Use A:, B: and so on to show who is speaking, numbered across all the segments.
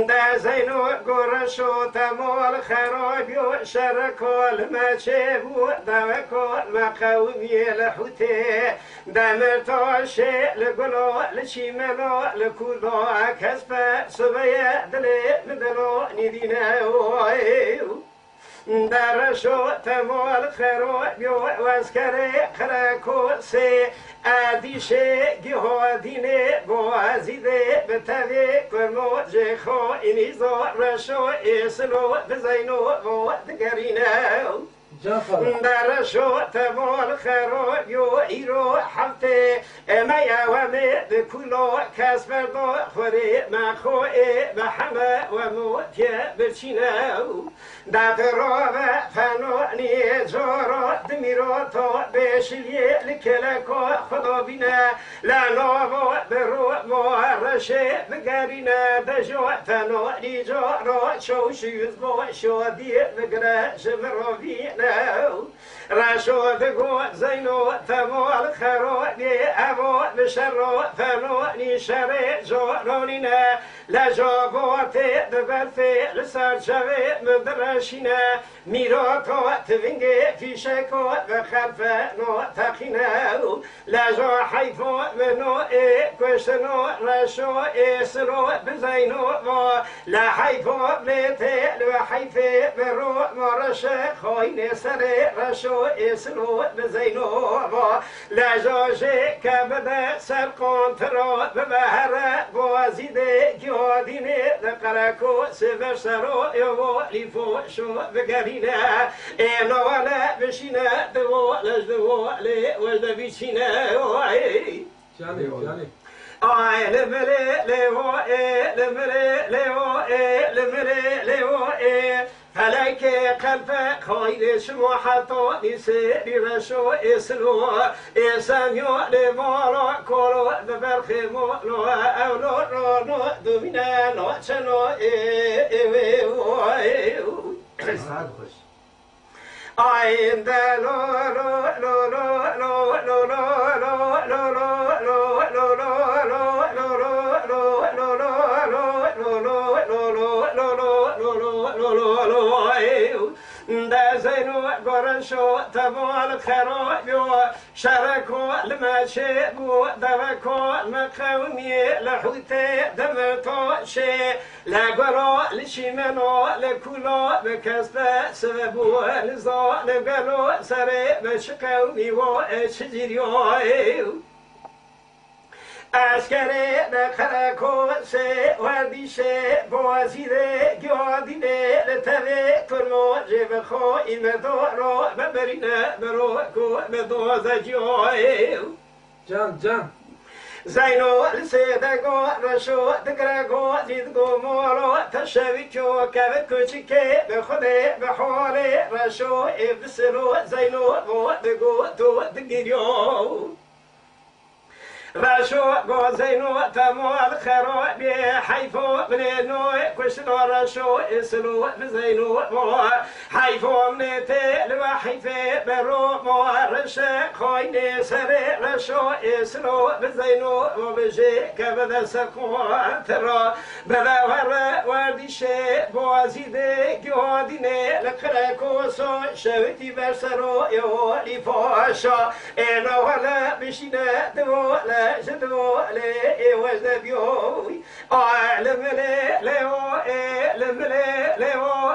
A: در زینو گرش و تمال خرابی و شرکال مچه بود دوکال مقومی لحوته دمرتاشه لگلا لچیمنا لکولا کسب سبیه دلی مدلو ندینه درشو تمال خرابی و وزکره خرکو سه عدیشه گهادینه بازیده به توی کرمو جخو اینیزا رشو ایسلو بزینو و دگرینه درشو تمال خرابی و ایرو حفته میوامه دکولو کس بردا خوری مخوی بحمه و موتیه برچینه دقراب فنانی جارا دمیرو تا بشیلیه لکلکو خدا بینه لعناو برو معرشه بگرینه دجو فنانی جارا شوشیز با شادی بگره جمرو بینه رشو دگو زینو تمال خرابی اما بشرو فنانی شر جارانینه لجابات دبرفه لسر جوه مدرشینه میرا تا تونگه فیشکو بخلفه نو تقینه لجا حیفو منو کشتنو رشو ایسلو بزینو و لحیفو بلیته لحیفه برو مرشه خواهین سر رشو ایسلو بزینو و لجا جه کبده سر قانترا ببهره بازیده گیادینه دقرکو سفر سرو یو لیفو شو بگرینه اینواله بشینه دوالش دواله وجد بیچینه
B: جانی
A: آی لمره لیو لمره لیو لمره لیو فلک قلب خایر شما حتی نیسری رشو اسلو اسمیو لمارا کلو ببرخ مولو اولو رانو دومینه ناچنو آین دلو لو لو لو لو لو لو لو لو زینو گرشو تمال خرابی و شرکو لمچه بو دوکو مقومی لحوته دمتو شه لگرا لشیمنو لکولا بکسب سببو لزا لگلو سر بشقومی و چجیریو اسکره نخرکو سه وردیشه بازیده گیادینه لطوه کرمو جیب خو ایمدو رو ببرینه برو کو بدوزه جوه
B: جان
A: زینو لسیدگو رشو دگرگو دیدگو مولو تشویکو که کچکه به خوده به حاله رشو افسلو زینو و دگو تو دگیریو رشو گازینو تمال خرابی حیفو بلینو کشنو رشو اسلو بزینو حیفو منته لو حیفه برو معرشه خاین سر رشو اسلو بزینو و بجه که بده سکوان ترا بده وردیشه بازیده گیادینه لقرکوسو شویتی برسرو یوالی فاشا اینو ولا بشینه دوله جدولي وجد بيوي لملي ليو لملي ليو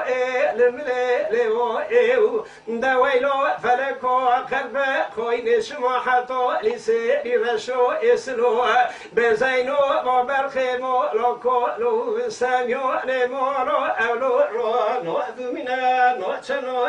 A: لملي ليو دويلو فلكو قلب خوين شمحتو لسيري رشو اسلو بزينو وبرخيمو لوكو لو ساميو لمولو اولو رو نوذ منا نوچنو